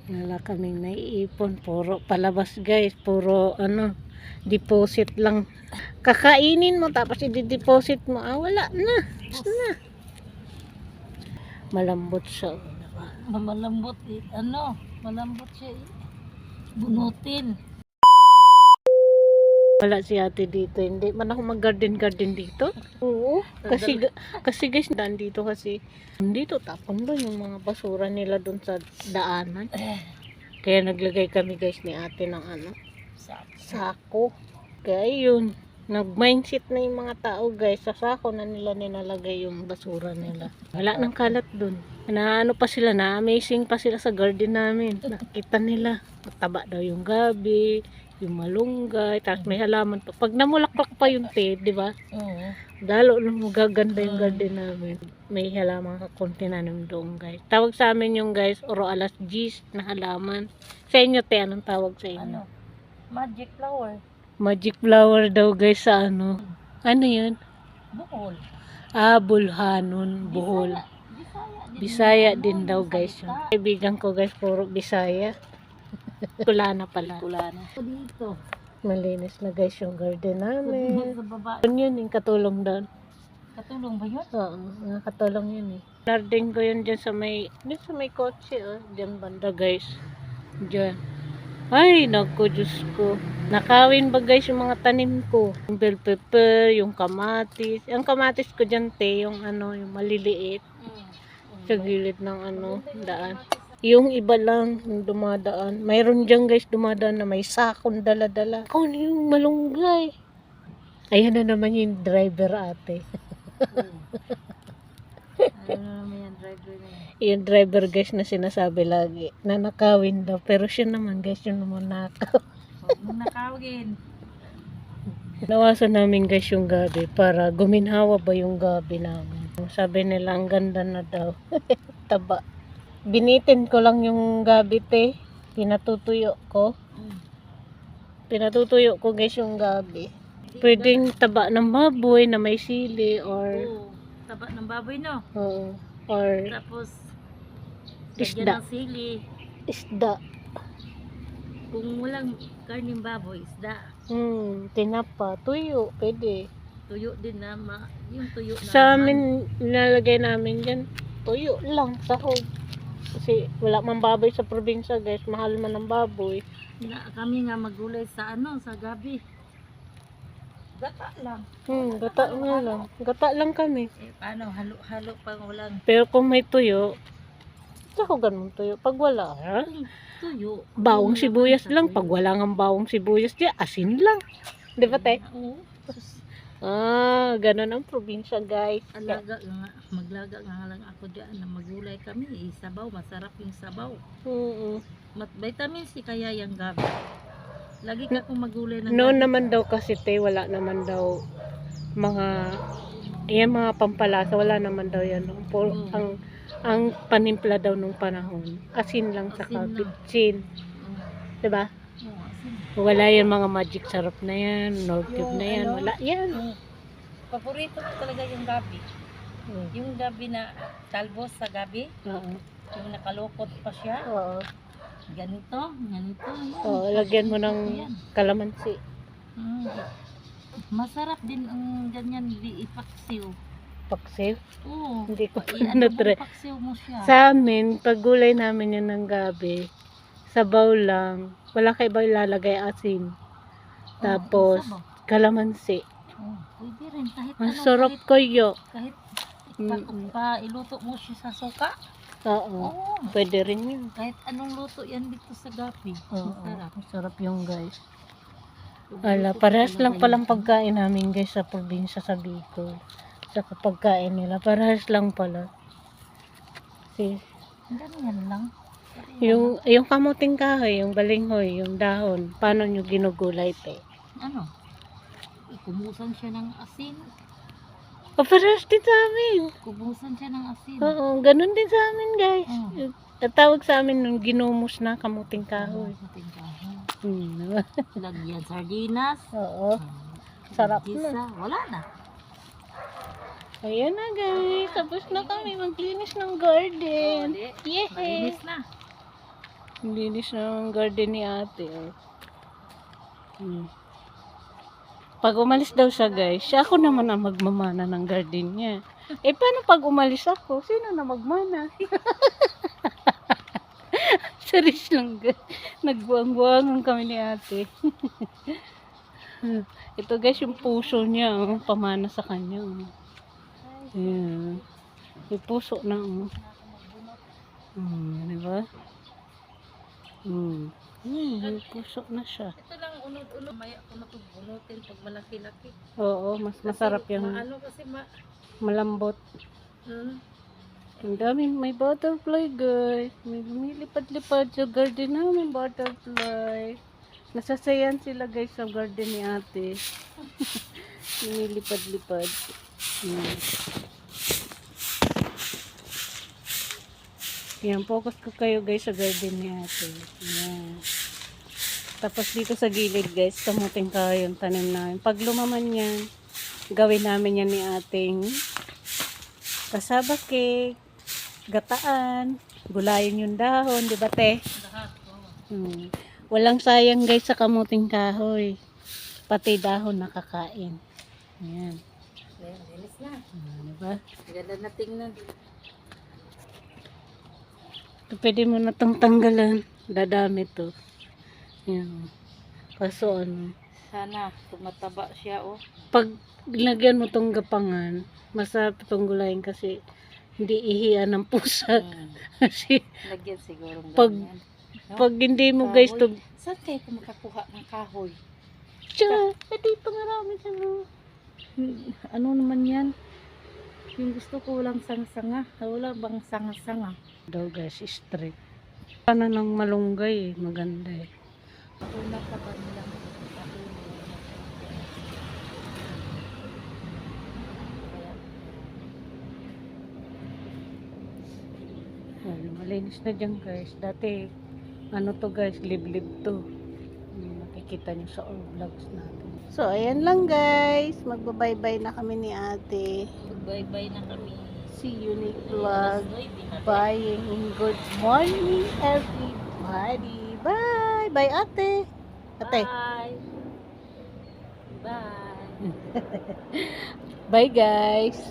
Wala kaming naiipon. Puro palabas guys. Puro deposit lang. Kakainin mo tapos i-deposit mo. Wala na. Basta na. Malambot siya. Malambot malambot siya bunutin. Wala si ate dito. Hindi man ako mag-garden dito. Oo. Kasi guys, dito kasi. Dito tapon doon yung mga basura nila doon sa daanan. Kaya naglagay kami guys ni ate ng sako. Kaya yun. Nag-mindset na yung mga tao guys. Sa sako na nila nilalagay yung basura nila. Wala nang kalat doon. Pa sila, na-amazing pa sila sa garden namin. Nakita nila. Mataba daw yung gabi. Yung malunggay, tapos may halaman pa. Pag namulaklak pa yung di ba? Oo. Lalo nung magaganda yung garden namin. May halaman kakunti na namin doon, guys. Tawag sa amin yung guys, oro alas 10 na halaman. Sa inyo, anong tawag sa inyo? Magic flower. Magic flower daw, guys, sa ano. Ano yun? Buhol. Bulhanon, buhol. Bisaya din daw, guys. Yung kaibigan ko, guys, puro Bisaya. Kulana pala. Kulana. Dito. Malinis na guys yung garden namin. Sa baba. Yun yung katulong doon. Katulong ba yun? Oo, mga katulong yun eh. Garden ko yun dyan sa may kotse dyan banda guys. Dyan. Ay, naku, Diyos ko. Nakawin ba guys yung mga tanim ko? Yung bell pepper, yung kamatis. Yung kamatis ko dyan yung yung maliliit. Sa gilid ng daan. Yung iba lang yung dumadaan. Mayroon dyan guys dumadaan na may sakong dala-dala. Ano yung malunggay? Ayan na naman yung driver ate. Ano naman yung driver na yun? Yung driver guys na sinasabi lagi. Nanakawin daw. Pero siya naman guys yung naman nakaw. Huwag mong nakawin. Nawasan namin guys yung gabi para guminhawa ba yung gabi namin. Sabi nila ang ganda na daw. Taba. Binitin ko lang yung gabi pinatutuyo ko guys yung gabi. Pwedeng taba ng baboy na may sili or taba ng baboy no? Oo. Or Tapos isda. Ng sili. Isda. Kung walang karning baboy, isda. Tinapa, tuyo, pwede. Tuyo din na yung tuyo na Sa amin nilalagay namin dyan tuyo lang sahog. Kasi wala man baboy sa probinsya guys, mahal man ang baboy. Kami nga magulay sa sa gabi. Gata lang. Gata nga lang. Gata lang kami. Paano? Halo-halo pang walang Pero kung may tuyo, sahogan mong tuyo. Pag wala, tuyo. bawang sibuyas lang. Pag wala ng bawang sibuyas, asin lang. Di ba te? Oo. Ganun ang probinsya guys. Maglaga nga lang ako dyan na magulay kami. Sabaw, masarap yung sabaw. Vitamin C kaya yung gabi. Lagi ka kung magulay ng Noon naman daw kasi wala naman daw mga pampalasa, wala naman daw yan. Ang panimpla daw nung panahon, asin lang sa bitchin. Diba? Wala yan mga magic sarap na yan, Nor cube na yan, wala yan. Paborito ko talaga yung gabi. Yung gabi na talbos sa gabi. Yung nakalukot pa siya. Ganito. Lagyan mo ng kalamansi. Masarap din ang ganyan ipaksiw. Paksiw? Oo. Hindi ko na-try. Paksiw mo siya. Sa amin, pag gulay namin yan ng gabi, sabaw lang. Wala kayo ba ilalagay asin? Tapos, kalamansi. Pwede rin. Kahit ang sarap kayo. Kahit iluto mo siya sa suka. Oo. Pwede rin yun. Kahit anong luto yan dito sa gabi. Masarap. Masarap yung guys. Parehas lang palang pagkain namin guys sa probinsya sa Bicol. Sa pagkain nila. Parehas lang pala. Ganyan lang. Yung kamuting kahoy, yung balinghoy, yung dahon, paano nyo ginugulay Kumusan siya ng asin. Parehas din sa amin. Kumusan siya ng asin. Oo, ganun din sa amin guys. Tatawag sa amin nung ginumos na kamuting kahoy. Lagyan sardinas. Oo. Sarap na. Wala na. Ayan na guys. Tapos na kami maglinis ng garden. Malinis na. Linis na ang garden ni ate. Oh. Pag umalis daw siya guys, siya ako naman ang magmamana ng garden niya. Eh paano pag umalis ako? Sino na magmana? Serious lang guys. Nagbuang-buangan kami ni ate. Ito guys yung puso niya. Oh, pamana sa kanya. Oh. Ayan. May puso na. Oh. Diba? May puso na siya. Ito lang unod-unod. Maya ko na ito bunutin pag malaki-laki. Oo, mas masarap yung Ano kasi malambot. Ang dami, may butterfly guys. May lumilipad-lipad sa garden namin, butterfly. Nasasayan sila guys sa garden ni ate. Lumilipad-lipad. Yan, focus ko kayo guys sa garden ni ate. Yan. Tapos dito sa gilid guys, kamuting kayo yung tanim namin. Pag lumaman yan, gawin namin yan ni ating kasaba cake, gataan, gulayin yung dahon, di ba te? Walang sayang guys sa kamuting kahoy. Pati dahon nakakain. Ayan. Linis na. Diba? Ganda na tingnan. Ito, pwede mo na itong tanggalan. Dadami to. Ayan. Kaso ano, Sana tumataba siya oh. pag lagyan mo tong gapangan, masarap itong gulayin kasi hindi ihiyan ng pusa. Kasi Lagyan siguro Pag- ganyan. pag hindi mo guys to, Saan kayo makakuha ng kahoy? tiyan, dito marami siya no. Ano naman yan? Yung gusto ko walang sanga-sanga. Wala bang sanga-sanga? Daw guys, straight. Paano ng malunggay, maganda eh. Una ka ba nilang Malinis na dyan guys. Dati, ano to guys, liblib to. Makikita nyo sa vlogs natin. So, ayan lang guys. Magbabaybay na kami ni ate. Bye-bye na kami. See you next vlog. Bye. Good morning everybody. Bye. Bye ate. Ate. Bye. Bye. Bye guys.